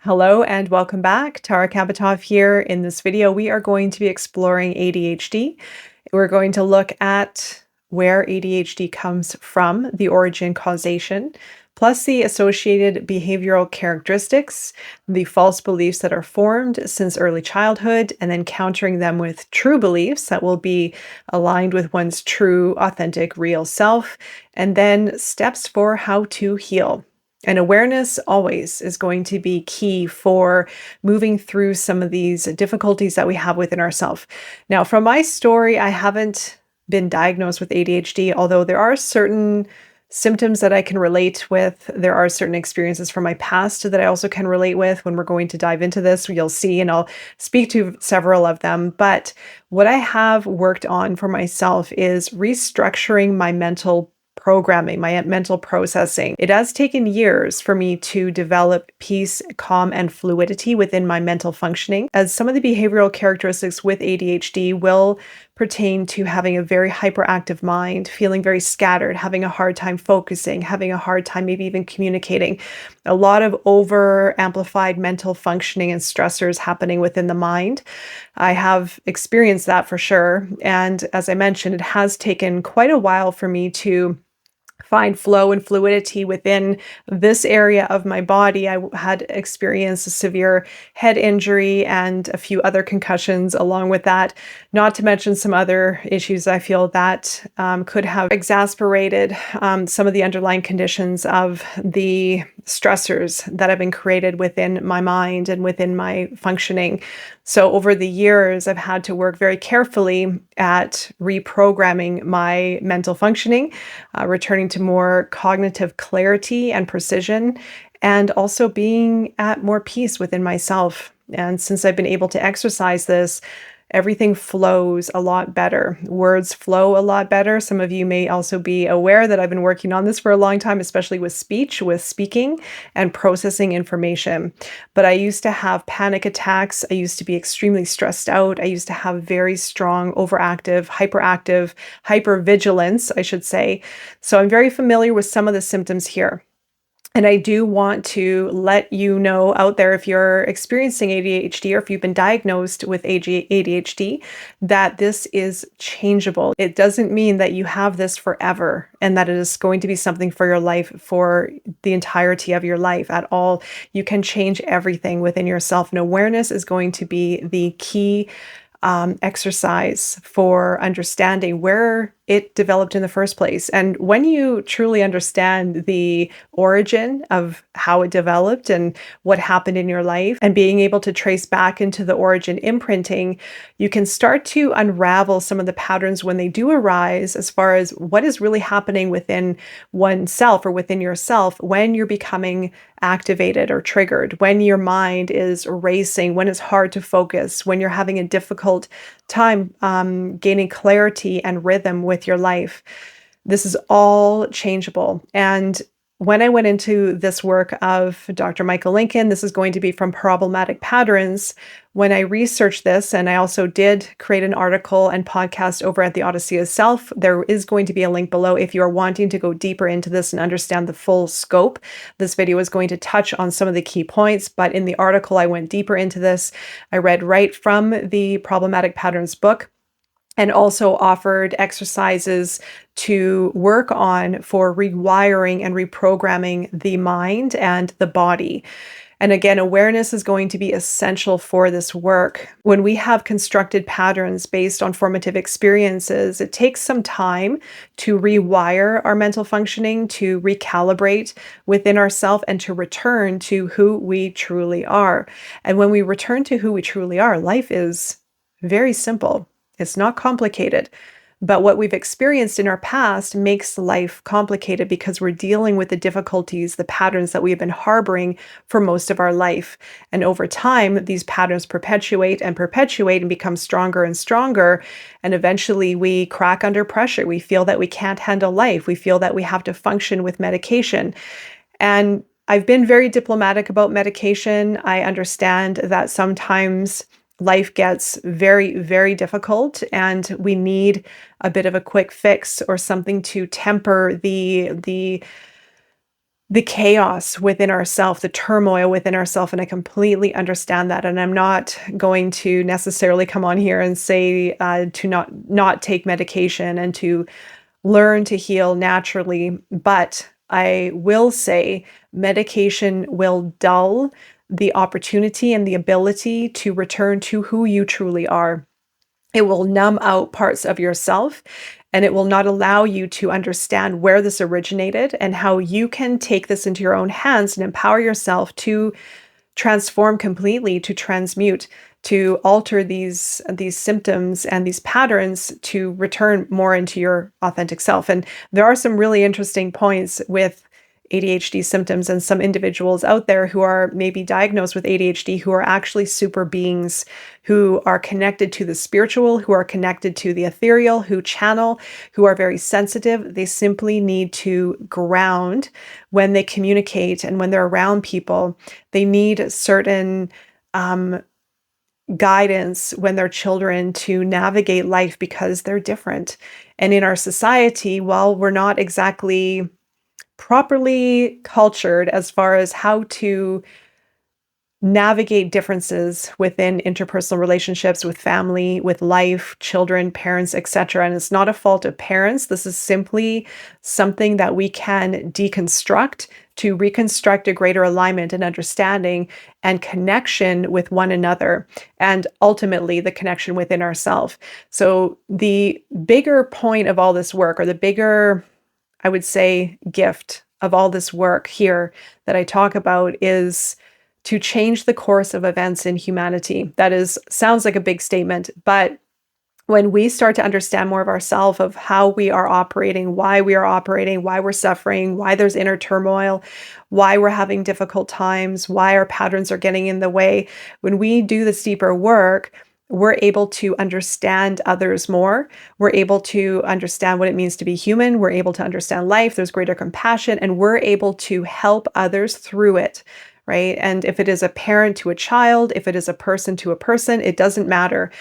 Hello and welcome back. Tara Kapitov here. In this video, we are going to be exploring ADHD. We're going to look at where ADHD comes from, the origin, causation, plus the associated behavioral characteristics, the false beliefs that are formed since early childhood, and then countering them with true beliefs that will be aligned with one's true, authentic, real self, and then steps for how to heal. And awareness always is going to be key for moving through some of these difficulties that we have within ourselves. Now, from my story, I haven't been diagnosed with ADHD, although there are certain symptoms that I can relate with. There are certain experiences from my past that I also can relate with. When we're going to dive into this, you'll see, and I'll speak to several of them. But what I have worked on for myself is restructuring my mental programming, my mental processing. It has taken years for me to develop peace, calm, and fluidity within my mental functioning, as some of the behavioral characteristics with ADHD will pertain to having a very hyperactive mind, feeling very scattered, having a hard time focusing, having a hard time maybe even communicating, a lot of over amplified mental functioning and stressors happening within the mind. I have experienced that for sure. And as I mentioned, it has taken quite a while for me to find flow and fluidity within this area of my body. I had experienced a severe head injury and a few other concussions along with that, not to mention some other issues I feel that could have exacerbated some of the underlying conditions of the stressors that have been created within my mind and within my functioning. So over the years, I've had to work very carefully at reprogramming my mental functioning, returning to more cognitive clarity and precision, and also being at more peace within myself. And since I've been able to exercise this, everything flows a lot better. Words flow a lot better. Some of you may also be aware that I've been working on this for a long time, especially with speech, with speaking and processing information. But I used to have panic attacks. I used to be extremely stressed out. I used to have very strong overactive, hypervigilance, I should say. So I'm very familiar with some of the symptoms here. And I do want to let you know out there, if you're experiencing ADHD or if you've been diagnosed with ADHD, that this is changeable. It doesn't mean that you have this forever and that it is going to be something for your life for the entirety of your life at all. You can change everything within yourself, and awareness is going to be the key exercise for understanding where it developed in the first place. And when you truly understand the origin of how it developed and what happened in your life, and being able to trace back into the origin imprinting, you can start to unravel some of the patterns when they do arise, as far as what is really happening within oneself or within yourself when you're becoming activated or triggered, when your mind is racing, when it's hard to focus, when you're having a difficult time gaining clarity and rhythm with your life. This is all changeable. And when I went into this work of Dr. Michael Lincoln, this is going to be from Problematic Patterns. When I researched this, and I also did create an article and podcast over at the ODYSSEY Self, there is going to be a link below if you're wanting to go deeper into this and understand the full scope. This video is going to touch on some of the key points, but in the article, I went deeper into this. I read right from the Problematic Patterns book, and also offered exercises to work on for rewiring and reprogramming the mind and the body. And again, awareness is going to be essential for this work. When we have constructed patterns based on formative experiences, it takes some time to rewire our mental functioning, to recalibrate within ourselves, and to return to who we truly are. And when we return to who we truly are, life is very simple. It's not complicated, but what we've experienced in our past makes life complicated because we're dealing with the difficulties, the patterns that we've been harboring for most of our life. And over time, these patterns perpetuate and become stronger and stronger. And eventually we crack under pressure. We feel that we can't handle life. We feel that we have to function with medication. And I've been very diplomatic about medication. I understand that sometimes life gets very, very difficult and we need a bit of a quick fix or something to temper the the chaos within ourself, the turmoil within ourself, and I completely understand that. And I'm not going to necessarily come on here and say to not take medication and to learn to heal naturally, but I will say medication will dull the opportunity and the ability to return to who you truly are. It will numb out parts of yourself, and it will not allow you to understand where this originated and how you can take this into your own hands and empower yourself to transform completely, to transmute, to alter these symptoms and these patterns to return more into your authentic self. And there are some really interesting points with ADHD symptoms and some individuals out there who are maybe diagnosed with ADHD who are actually super beings, who are connected to the spiritual, who are connected to the ethereal, who channel, who are very sensitive. They simply need to ground when they communicate and when they're around people. They need certain guidance when they're children to navigate life because they're different. And in our society, while we're not exactly properly cultured as far as how to navigate differences within interpersonal relationships with family, with life, children, parents, etc. And it's not a fault of parents. This is simply something that we can deconstruct to reconstruct a greater alignment and understanding and connection with one another, and ultimately the connection within ourselves. So the bigger point of all this work, or the bigger, I would say, gift of all this work here that I talk about, is to change the course of events in humanity. That sounds like a big statement, but when we start to understand more of ourselves, of how we are operating, why we're suffering, why there's inner turmoil, why we're having difficult times, why our patterns are getting in the way, when we do this deeper work, we're able to understand others more. We're able to understand what it means to be human. We're able to understand life. There's greater compassion, and we're able to help others through it, right? And if it is a parent to a child, if it is a person to a person, it doesn't matter.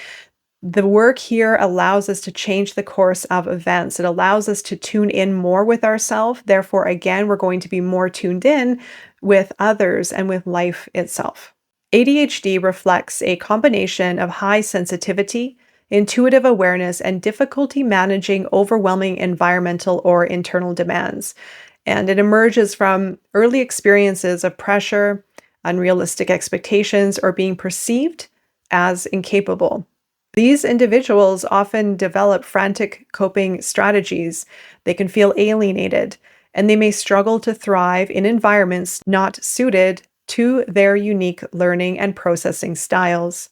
The work here allows us to change the course of events. It allows us to tune in more with ourselves. Therefore, again, we're going to be more tuned in with others and with life itself. ADHD reflects a combination of high sensitivity, intuitive awareness, and difficulty managing overwhelming environmental or internal demands. And it emerges from early experiences of pressure, unrealistic expectations, or being perceived as incapable. These individuals often develop frantic coping strategies. They can feel alienated, and they may struggle to thrive in environments not suited to their unique learning and processing styles.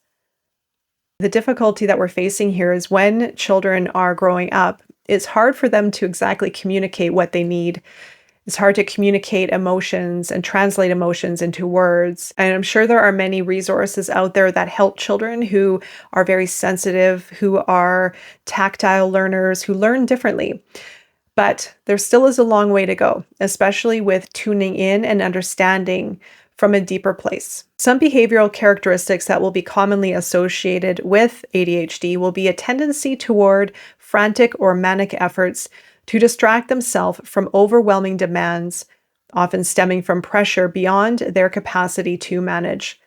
The difficulty that we're facing here is when children are growing up, it's hard for them to exactly communicate what they need. It's hard to communicate emotions and translate emotions into words. And I'm sure there are many resources out there that help children who are very sensitive, who are tactile learners, who learn differently. But there still is a long way to go, especially with tuning in and understanding from a deeper place. Some behavioral characteristics that will be commonly associated with ADHD will be a tendency toward frantic or manic efforts to distract themselves from overwhelming demands, often stemming from pressure beyond their capacity to manage.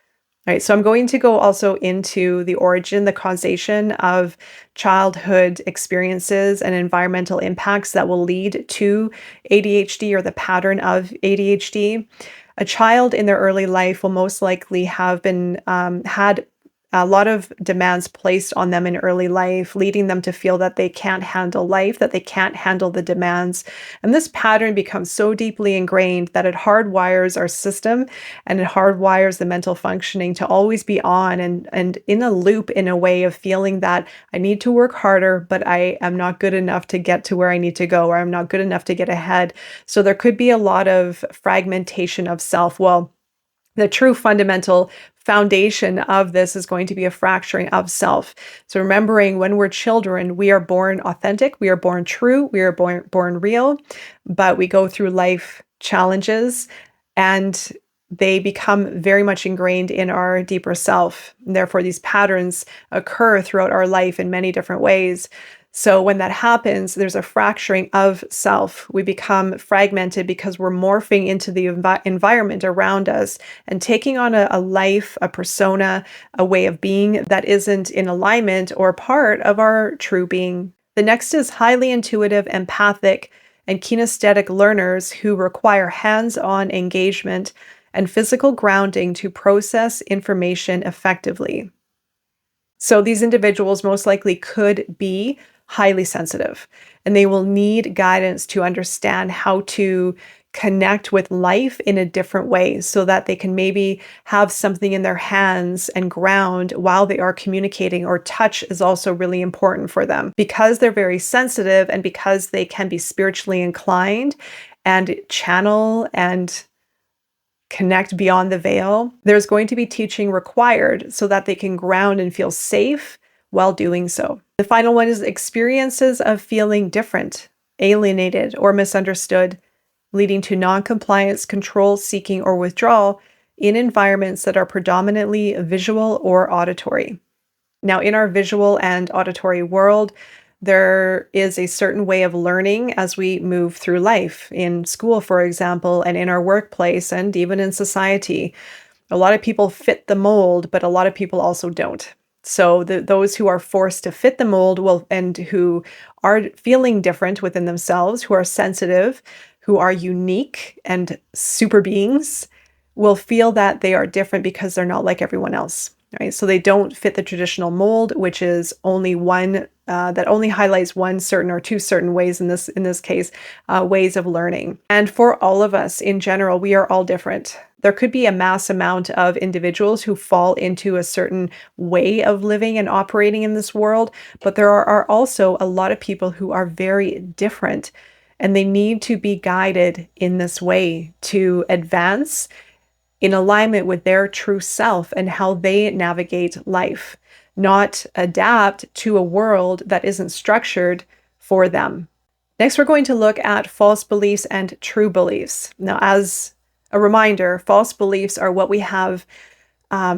All right, so I'm going to go also into the origin, the causation of childhood experiences and environmental impacts that will lead to ADHD or the pattern of ADHD. A child in their early life will most likely have been had a lot of demands placed on them in early life, leading them to feel that they can't handle life, that they can't handle the demands. And this pattern becomes so deeply ingrained that it hardwires our system, and it hardwires the mental functioning to always be on and in a loop, in a way of feeling that I need to work harder, but I am not good enough to get to where I need to go, or I'm not good enough to get ahead. So there could be a lot of fragmentation of self. Well, the true fundamental foundation of this is going to be a fracturing of self. So remembering, when we're children, we are born authentic, we are born true, we are born real, but we go through life challenges and they become very much ingrained in our deeper self. And therefore, these patterns occur throughout our life in many different ways. So when that happens, there's a fracturing of self. We become fragmented because we're morphing into the environment around us and taking on a life, a persona, a way of being that isn't in alignment or part of our true being. The next is highly intuitive, empathic, and kinesthetic learners who require hands-on engagement and physical grounding to process information effectively. So these individuals most likely could be highly sensitive, and they will need guidance to understand how to connect with life in a different way so that they can maybe have something in their hands and ground while they are communicating, or touch is also really important for them. Because they're very sensitive and because they can be spiritually inclined and channel and connect beyond the veil, there's going to be teaching required so that they can ground and feel safe while doing so. The final one is experiences of feeling different, alienated, or misunderstood, leading to non-compliance, control seeking, or withdrawal in environments that are predominantly visual or auditory. Now, in our visual and auditory world, there is a certain way of learning as we move through life, in school, for example, and in our workplace, and even in society. A lot of people fit the mold, but a lot of people also don't. So those who are forced to fit the mold and who are feeling different within themselves, who are sensitive, who are unique and super beings, will feel that they are different because they're not like everyone else. Right? So they don't fit the traditional mold, which is only one that only highlights one certain or two certain ways in this case, ways of learning. And for all of us in general, we are all different. There could be a mass amount of individuals who fall into a certain way of living and operating in this world, but there are also a lot of people who are very different, and they need to be guided in this way to advance in alignment with their true self and how they navigate life, not adapt to a world that isn't structured for them. Next, we're going to look at false beliefs and true beliefs. Now, as a reminder, false beliefs are what we have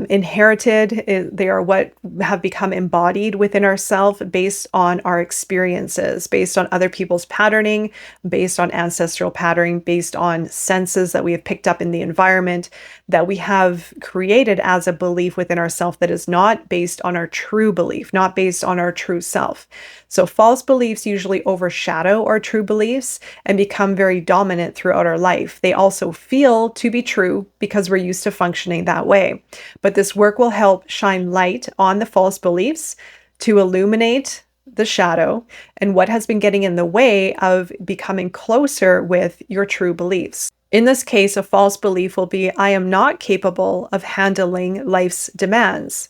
inherited. They are what have become embodied within ourselves based on our experiences, based on other people's patterning, based on ancestral patterning, based on senses that we have picked up in the environment, that we have created as a belief within ourselves that is not based on our true belief, not based on our true self. So false beliefs usually overshadow our true beliefs and become very dominant throughout our life. They also feel to be true because we're used to functioning that way. But this work will help shine light on the false beliefs to illuminate the shadow and what has been getting in the way of becoming closer with your true beliefs. In this case, a false belief will be, I am not capable of handling life's demands.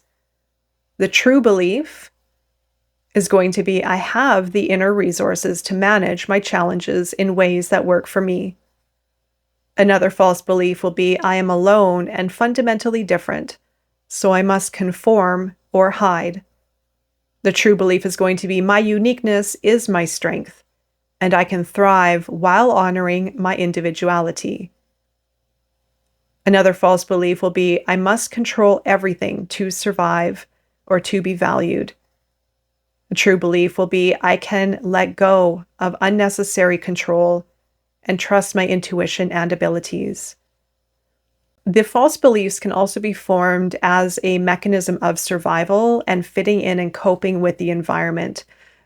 The true belief is going to be, I have the inner resources to manage my challenges in ways that work for me. Another false belief will be, I am alone and fundamentally different, so I must conform or hide. The true belief is going to be, my uniqueness is my strength, and I can thrive while honoring my individuality. Another false belief will be, I must control everything to survive or to be valued. A true belief will be, I can let go of unnecessary control and trust my intuition and abilities. The false beliefs can also be formed as a mechanism of survival and fitting in and coping with the environment,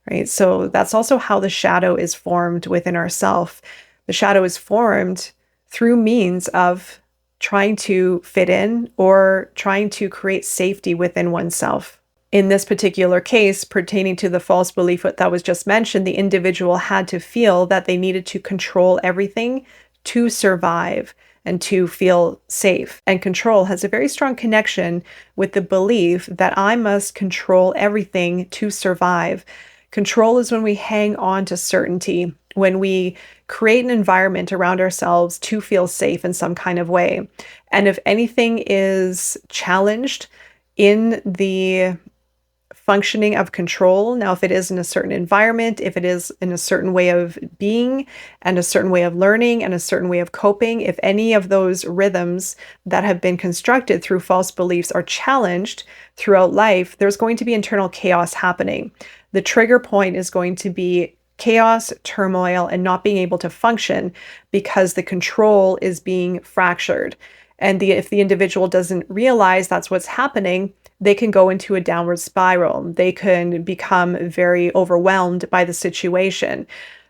right? So that's also how the shadow is formed within ourself. The shadow is formed through means of trying to fit in or trying to create safety within oneself. In this particular case, pertaining to the false belief that was just mentioned, the individual had to feel that they needed to control everything to survive and to feel safe. And control has a very strong connection with the belief that I must control everything to survive. Control is when we hang on to certainty, when we create an environment around ourselves to feel safe in some kind of way. And if anything is challenged in the functioning of control, now if it is in a certain environment, if it is in a certain way of being and a certain way of learning and a certain way of coping, if any of those rhythms that have been constructed through false beliefs are challenged throughout life, there's going to be internal chaos happening. The trigger point is going to be chaos, turmoil, and not being able to function because the control is being fractured. And if the individual doesn't realize that's what's happening, they can go into a downward spiral. They can become very overwhelmed by the situation.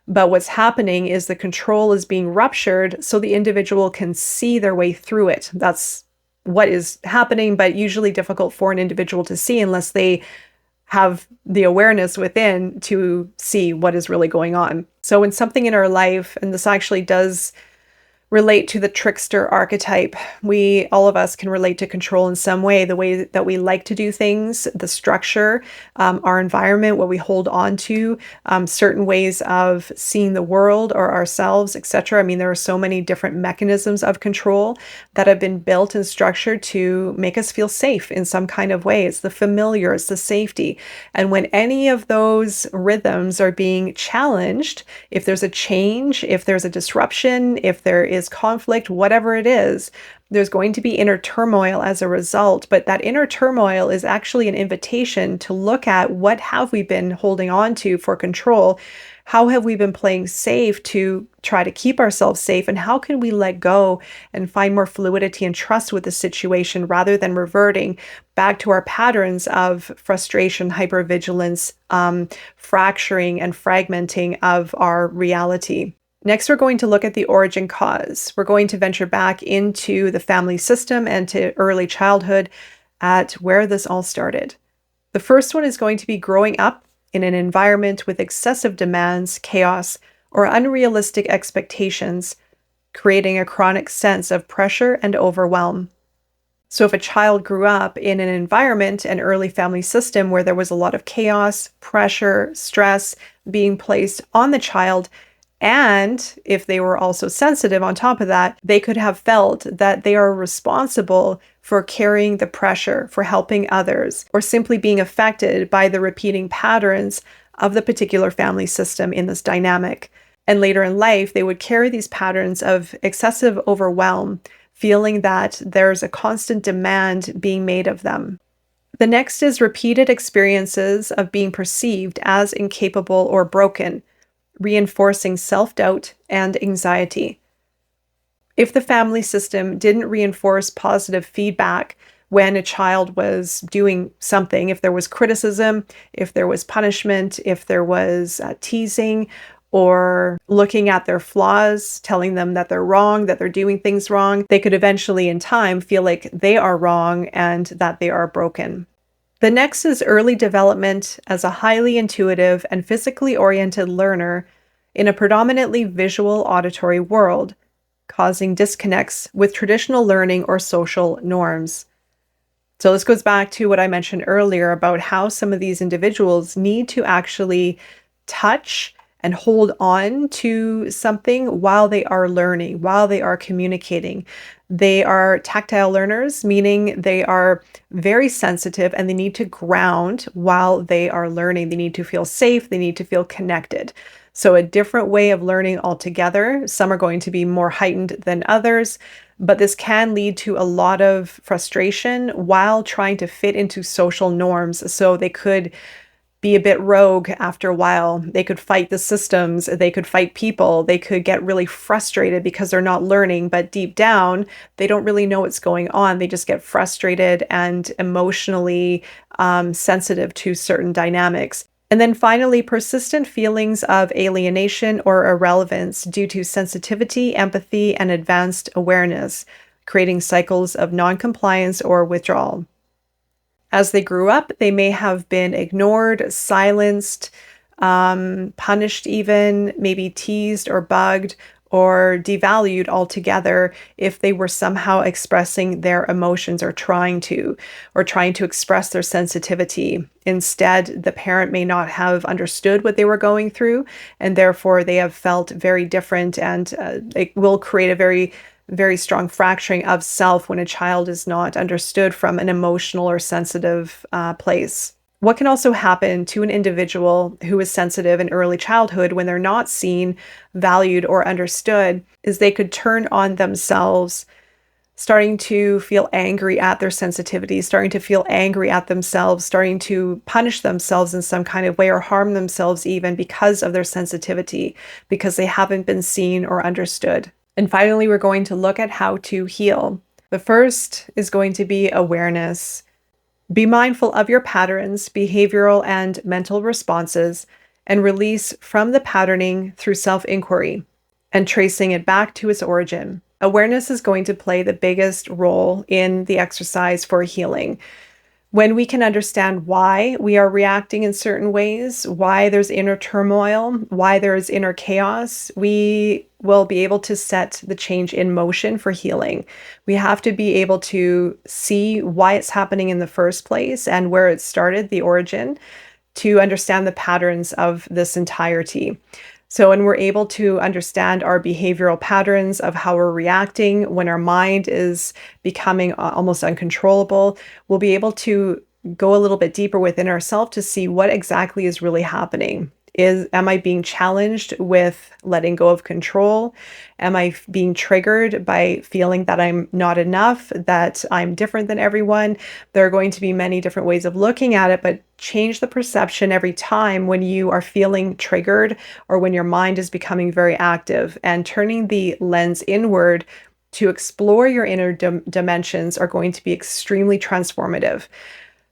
But what's happening is the control is being ruptured so the individual can see their way through it. That's what is happening, but usually difficult for an individual to see unless they have the awareness within to see what is really going on. So when something in our life, and this actually does relate to the trickster archetype. All of us can relate to control in some way, the way that we like to do things, the structure, our environment, what we hold on to, certain ways of seeing the world or ourselves, etc. I mean, there are so many different mechanisms of control that have been built and structured to make us feel safe in some kind of way. It's the familiar, it's the safety. And when any of those rhythms are being challenged, if there's a change, if there's a disruption, if there is conflict, whatever it is, there's going to be inner turmoil as a result. But that inner turmoil is actually an invitation to look at what have we been holding on to for control? How have we been playing safe to try to keep ourselves safe? And how can we let go and find more fluidity and trust with the situation rather than reverting back to our patterns of frustration, hypervigilance, fracturing and fragmenting of our reality? Next, we're going to look at the origin cause. We're going to venture back into the family system and to early childhood at where this all started. The first one is going to be growing up in an environment with excessive demands, chaos, or unrealistic expectations, creating a chronic sense of pressure and overwhelm. So if a child grew up in an environment, an early family system where there was a lot of chaos, pressure, stress being placed on the child, and if they were also sensitive on top of that, they could have felt that they are responsible for carrying the pressure, for helping others, or simply being affected by the repeating patterns of the particular family system in this dynamic. And later in life, they would carry these patterns of excessive overwhelm, feeling that there's a constant demand being made of them. The next is repeated experiences of being perceived as incapable or broken, reinforcing self-doubt and anxiety. If the family system didn't reinforce positive feedback when a child was doing something, if there was criticism, if there was punishment, if there was teasing, or looking at their flaws, telling them that they're wrong, that they're doing things wrong, they could eventually in time feel like they are wrong and that they are broken. The next is early development as a highly intuitive and physically oriented learner in a predominantly visual auditory world, causing disconnects with traditional learning or social norms. So this goes back to what I mentioned earlier about how some of these individuals need to actually touch and hold on to something while they are learning, while they are communicating. They are tactile learners, meaning they are very sensitive and they need to ground while they are learning. They need to feel safe. They need to feel connected. So a different way of learning altogether. Some are going to be more heightened than others, but this can lead to a lot of frustration while trying to fit into social norms. So they could be a bit rogue after a while. They could fight the systems, they could fight people, they could get really frustrated because they're not learning, but deep down, they don't really know what's going on. They just get frustrated and emotionally sensitive to certain dynamics. And then finally, persistent feelings of alienation or irrelevance due to sensitivity, empathy, and advanced awareness, creating cycles of non-compliance or withdrawal. As they grew up, they may have been ignored, silenced, punished even, maybe teased or bugged or devalued altogether if they were somehow expressing their emotions or trying to express their sensitivity. Instead, the parent may not have understood what they were going through, and therefore they have felt very different, and it will create a very strong fracturing of self when a child is not understood from an emotional or sensitive place. What can also happen to an individual who is sensitive in early childhood when they're not seen, valued, or understood is they could turn on themselves starting to feel angry at their sensitivity, starting to feel angry at themselves, starting to punish themselves in some kind of way or harm themselves even because of their sensitivity, because they haven't been seen or understood. And finally, we're going to look at how to heal. The first is going to be awareness. Be mindful of your patterns, behavioral and mental responses, and release from the patterning through self-inquiry and tracing it back to its origin. Awareness is going to play the biggest role in the exercise for healing. When we can understand why we are reacting in certain ways, why there's inner turmoil, why there's inner chaos, we will be able to set the change in motion for healing. We have to be able to see why it's happening in the first place and where it started, the origin, to understand the patterns of this entirety. So when we're able to understand our behavioral patterns of how we're reacting, when our mind is becoming almost uncontrollable, we'll be able to go a little bit deeper within ourselves to see what exactly is really happening. Am I being challenged with letting go of control? Am I being triggered by feeling that I'm not enough, that I'm different than everyone? There are going to be many different ways of looking at it, but change the perception every time when you are feeling triggered or when your mind is becoming very active, and turning the lens inward to explore your inner dimensions are going to be extremely transformative.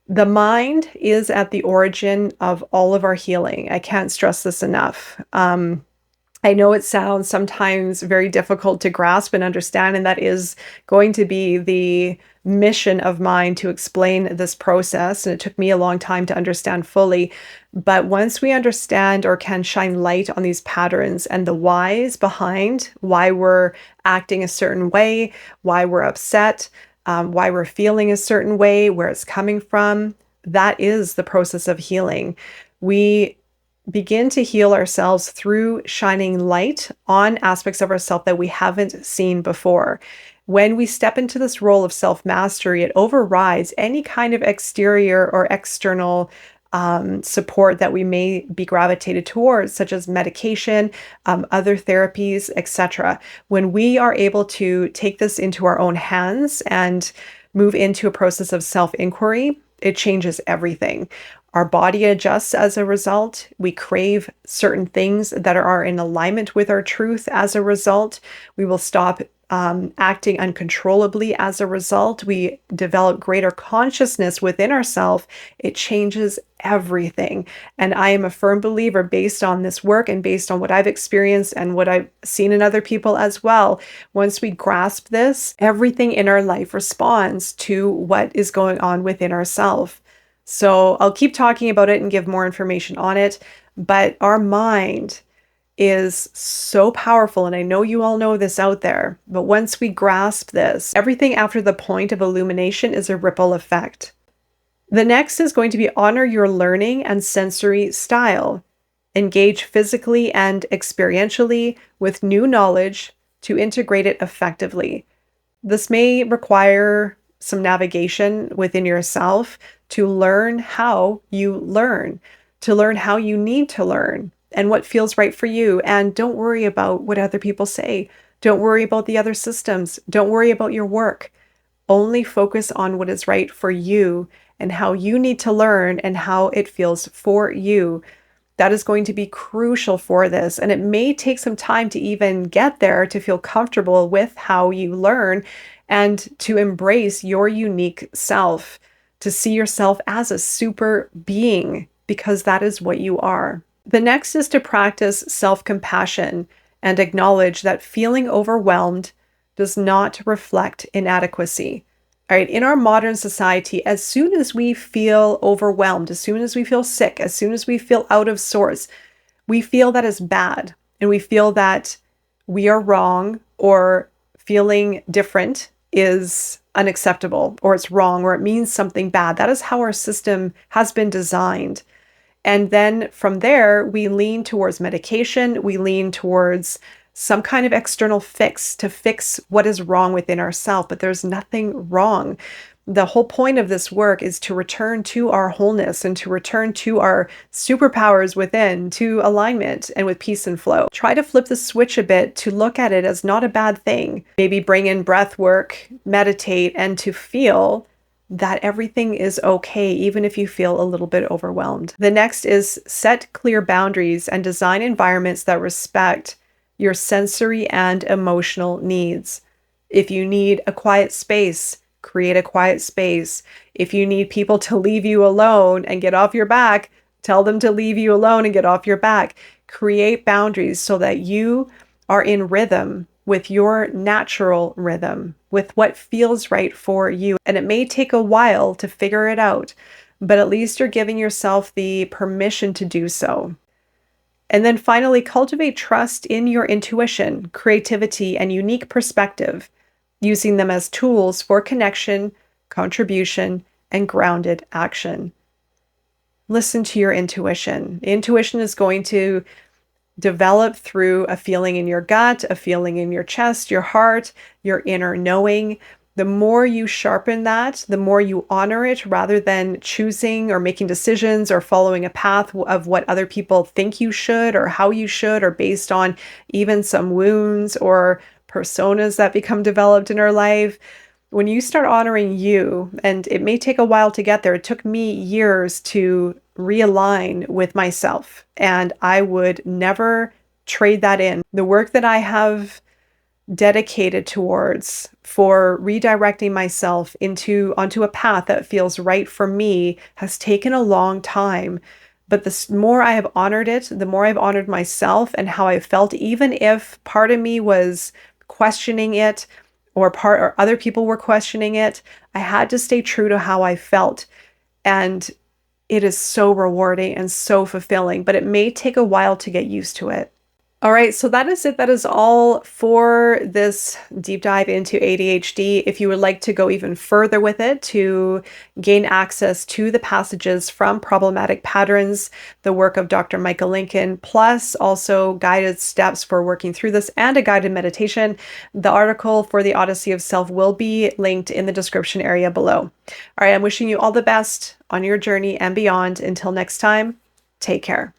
The mind is at the origin of all of our healing. I can't stress this enough. I know it sounds sometimes very difficult to grasp and understand, and that is going to be the mission of mine to explain this process. And it took me a long time to understand fully. But once we understand or can shine light on these patterns and the whys behind why we're acting a certain way, why we're upset, why we're feeling a certain way, where it's coming from, that is the process of healing. We begin to heal ourselves through shining light on aspects of ourselves that we haven't seen before. When we step into this role of self-mastery, it overrides any kind of exterior or external support that we may be gravitated towards, such as medication, other therapies, etc. When we are able to take this into our own hands and move into a process of self-inquiry, it changes everything. Our body adjusts as a result. We crave certain things that are in alignment with our truth as a result. We will stop acting uncontrollably as a result. We develop greater consciousness within ourselves. It changes everything. And I am a firm believer, based on this work and based on what I've experienced and what I've seen in other people as well. Once we grasp this, everything in our life responds to what is going on within ourselves. So I'll keep talking about it and give more information on it, but our mind is so powerful, and I know you all know this out there, but once we grasp this, everything after the point of illumination is a ripple effect. The next is going to be honor your learning and sensory style. Engage physically and experientially with new knowledge to integrate it effectively. This may require some navigation within yourself to learn how you learn, to learn how you need to learn and what feels right for you. And don't worry about what other people say. Don't worry about the other systems. Don't worry about your work. Only focus on what is right for you and how you need to learn and how it feels for you. That is going to be crucial for this. And it may take some time to even get there, to feel comfortable with how you learn and to embrace your unique self, to see yourself as a super being, because that is what you are. The next is to practice self-compassion and acknowledge that feeling overwhelmed does not reflect inadequacy. All right, in our modern society, as soon as we feel overwhelmed, as soon as we feel sick, as soon as we feel out of sorts, we feel that is bad, and we feel that we are wrong, or feeling different is unacceptable, or it's wrong, or it means something bad. That is how our system has been designed. And then from there, we lean towards medication, we lean towards some kind of external fix to fix what is wrong within ourselves, but there's nothing wrong. The whole point of this work is to return to our wholeness and to return to our superpowers within, to alignment and with peace and flow. Try to flip the switch a bit to look at it as not a bad thing. Maybe bring in breath work, meditate, and to feel that everything is okay, even if you feel a little bit overwhelmed. The next is set clear boundaries and design environments that respect your sensory and emotional needs. If you need a quiet space, create a quiet space. If you need people to leave you alone and get off your back, tell them to leave you alone and get off your back. Create boundaries so that you are in rhythm with your natural rhythm, with what feels right for you. And it may take a while to figure it out, but at least you're giving yourself the permission to do so. And then finally, cultivate trust in your intuition, creativity, and unique perspective, using them as tools for connection, contribution, and grounded action. Listen to your intuition. Intuition is going to develop through a feeling in your gut, a feeling in your chest, your heart, your inner knowing. The more you sharpen that, the more you honor it rather than choosing or making decisions or following a path of what other people think you should or how you should, or based on even some wounds or personas that become developed in our life. When you start honoring you, and it may take a while to get there, it took me years to realign with myself, and I would never trade that in. The work that I have dedicated towards for redirecting myself onto a path that feels right for me has taken a long time. But the more I have honored it, the more I've honored myself and how I felt, even if part of me was questioning it or other people were questioning it, I had to stay true to how I felt. And it is so rewarding and so fulfilling, but it may take a while to get used to it. All right, so that is it. That is all for this deep dive into ADHD. If you would like to go even further with it to gain access to the passages from Problematic Patterns, the work of Dr. Michael Lincoln, plus also guided steps for working through this and a guided meditation, the article for the Odyssey of Self will be linked in the description area below. All right, I'm wishing you all the best on your journey and beyond. Until next time, take care.